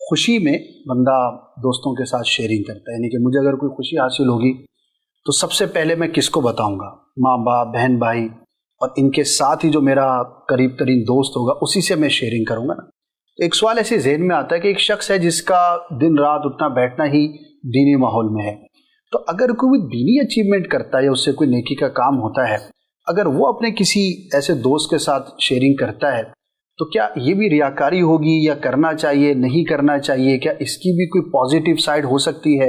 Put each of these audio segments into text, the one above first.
خوشی میں بندہ دوستوں کے ساتھ شیئرنگ کرتا ہے، یعنی کہ مجھے اگر کوئی خوشی حاصل ہوگی تو سب سے پہلے میں کس کو بتاؤں گا؟ ماں باپ، بہن بھائی، اور ان کے ساتھ ہی جو میرا قریب ترین دوست ہوگا اسی سے میں شیئرنگ کروں گا نا۔ ایک سوال ایسے ذہن میں آتا ہے کہ ایک شخص ہے جس کا دن رات اٹھنا بیٹھنا ہی دینی ماحول میں ہے، تو اگر کوئی دینی اچیومنٹ کرتا ہے یا اس سے کوئی نیکی کا کام ہوتا ہے، اگر وہ اپنے کسی ایسے دوست کے ساتھ شیئرنگ کرتا ہے تو کیا یہ بھی ریاکاری ہوگی، یا کرنا چاہیے، نہیں کرنا چاہیے؟ کیا اس کی بھی کوئی پازیٹیو سائیڈ ہو سکتی ہے؟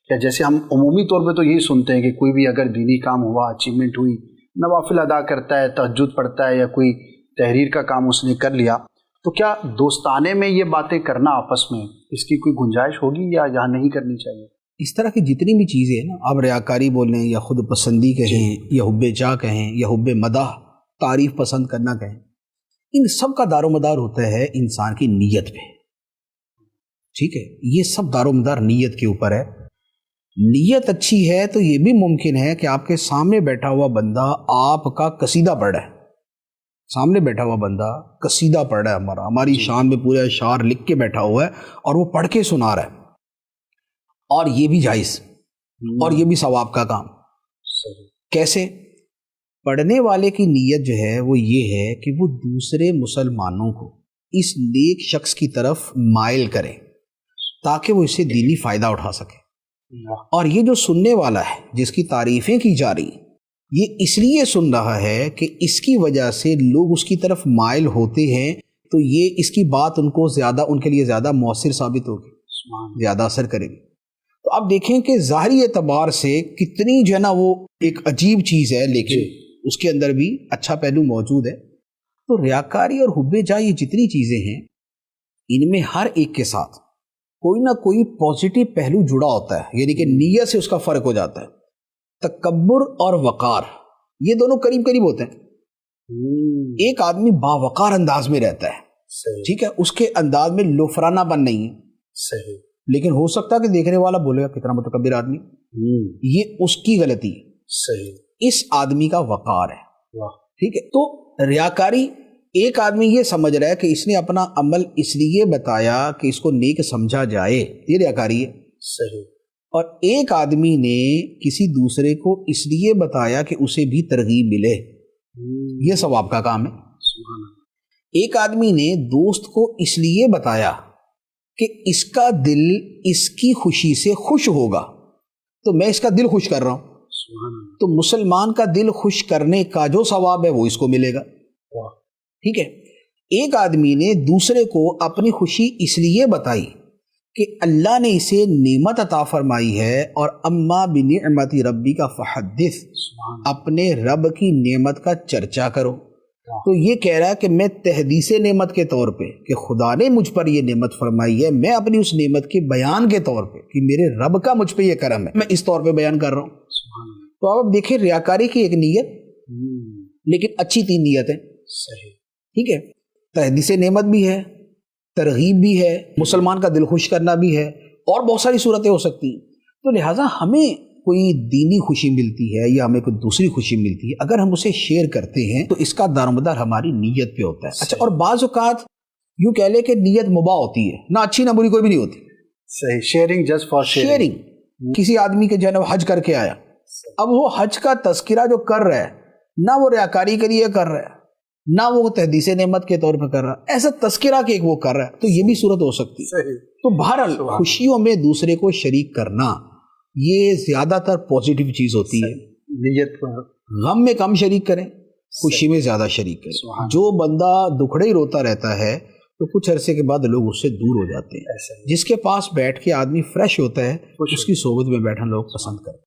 یا جیسے ہم عمومی طور پہ تو یہی سنتے ہیں کہ کوئی بھی اگر دینی کام ہوا، اچیومنٹ ہوئی، نوافل ادا کرتا ہے، تہجد پڑھتا ہے، یا کوئی تحریر کا کام اس نے کر لیا، تو کیا دوستانے میں یہ باتیں کرنا آپس میں اس کی کوئی گنجائش ہوگی یا یہاں نہیں کرنی چاہیے؟ اس طرح کی جتنی بھی چیزیں ہیں نا، آپ ریاکاری بولیں یا خود پسندی کہیں یا حب جاہ کہیں یا حب مدح، تعریف پسند کرنا کہیں، ان سب کا دار و مدار ہوتا ہے انسان کی نیت پہ۔ ٹھیک ہے، یہ سب دار و مدار نیت کے اوپر ہے۔ نیت اچھی ہے تو یہ بھی ممکن ہے کہ آپ کے سامنے بیٹھا ہوا بندہ آپ کا قصیدہ پڑھ رہا ہے، سامنے بیٹھا ہوا بندہ قصیدہ پڑھ رہا ہے، ہماری شان میں پورے اشعار لکھ کے بیٹھا ہوا ہے اور وہ پڑھ کے سنا رہا ہے، اور یہ بھی جائز اور یہ بھی ثواب کا کام۔ کیسے؟ پڑھنے والے کی نیت جو ہے وہ یہ ہے کہ وہ دوسرے مسلمانوں کو اس نیک شخص کی طرف مائل کرے تاکہ وہ اس سے دینی فائدہ اٹھا سکے، اور یہ جو سننے والا ہے جس کی تعریفیں کی جا رہی ہیں، یہ اس لیے سن رہا ہے کہ اس کی وجہ سے لوگ اس کی طرف مائل ہوتے ہیں، تو یہ اس کی بات ان کو زیادہ، ان کے لیے زیادہ مؤثر ثابت ہوگی، زیادہ اثر کرے گی۔ تو آپ دیکھیں کہ ظاہری اعتبار سے کتنی جو ہے نا وہ ایک عجیب چیز ہے، لیکن اس کے اندر بھی اچھا پہلو موجود ہے۔ تو ریاکاری اور حب جاہ یہ جتنی چیزیں ہیں، ان میں ہر ایک کے ساتھ کوئی نہ کوئی پازیٹیو پہلو جڑا ہوتا ہے، یعنی کہ نیت سے اس کا فرق ہو جاتا ہے۔ تکبر اور وقار یہ دونوں قریب قریب ہوتے ہیں۔ ایک آدمی باوقار انداز میں رہتا ہے، ٹھیک ہے، اس کے انداز میں لفرانہ پن نہیں ہے، صحیح، لیکن ہو سکتا ہے کہ دیکھنے والا بولے گا کتنا متکبر آدمی، یہ اس کی غلطی ہے، صحیح، اس آدمی کا وقار ہے۔ ٹھیک ہے، تو ریاکاری، ایک آدمی یہ سمجھ رہا ہے کہ اس نے اپنا عمل اس لیے بتایا کہ اس کو نیک سمجھا جائے، یہ ریاکاری ہے۔ صحیح، اور ایک آدمی نے کسی دوسرے کو اس لیے بتایا کہ اسے بھی ترغیب ملے، یہ ثواب کا کام ہے۔ ایک آدمی نے دوست کو اس لیے بتایا کہ اس کا دل اس کی خوشی سے خوش ہوگا، تو میں اس کا دل خوش کر رہا ہوں، تو مسلمان کا دل خوش کرنے کا جو ثواب ہے وہ اس کو ملے گا۔ ٹھیک ہے، ایک آدمی نے دوسرے کو اپنی خوشی اس لیے بتائی کہ اللہ نے اسے نعمت عطا فرمائی ہے، اور اما بنعمت ربی کا فحدث، اپنے رب کی نعمت کا چرچا کرو، تو یہ کہہ رہا ہے کہ میں تحدیث نعمت کے طور پہ کہ خدا نے مجھ پر یہ نعمت فرمائی ہے، میں اپنی اس نعمت کے بیان کے طور پہ کہ میرے رب کا مجھ پہ یہ کرم ہے، میں اس طور پہ بیان کر رہا ہوں۔ تو آپ دیکھیں ریاکاری کی ایک نیت، لیکن اچھی تین نیت ہے، صحیح، ٹھیک ہے، تحدیث نعمت بھی ہے، ترغیب بھی ہے، مسلمان کا دل خوش کرنا بھی ہے، اور بہت ساری صورتیں ہو سکتی ہیں۔ تو لہٰذا ہمیں کوئی دینی خوشی ملتی ہے یا ہمیں کوئی دوسری خوشی ملتی ہے، اگر ہم اسے شیئر کرتے ہیں تو اس کا دارومدار ہماری نیت پہ ہوتا ہے۔ اچھا، اور بعض اوقات یوں کہہ لے کہ نیت مباح ہوتی ہے، نہ اچھی نہ بری کوئی بھی نہیں ہوتی۔ صحیح، شیئرنگ جسٹ فار شیئرنگ، کسی آدمی کے جو ہے نا حج کر کے آیا، اب وہ حج کا تذکرہ جو کر رہا ہے، نہ وہ ریاکاری کے لیے کر رہا ہے، نہ وہ تحدیث نعمت کے طور پہ کر رہا ہے، ایسا تذکرہ کہ وہ کر رہا ہے، تو یہ بھی صورت ہو سکتی ہے۔ تو بہرحال خوشیوں میں دوسرے کو شریک کرنا یہ زیادہ تر پازیٹیو چیز ہوتی ہے۔ نیت پر غم میں کم شریک کریں، خوشی میں زیادہ شریک کریں۔ جو بندہ دکھڑے ہی روتا رہتا ہے تو کچھ عرصے کے بعد لوگ اس سے دور ہو جاتے ہیں۔ جس کے پاس بیٹھ کے آدمی فریش ہوتا ہے، اس کی صحبت میں بیٹھنا لوگ پسند کرتے ہیں۔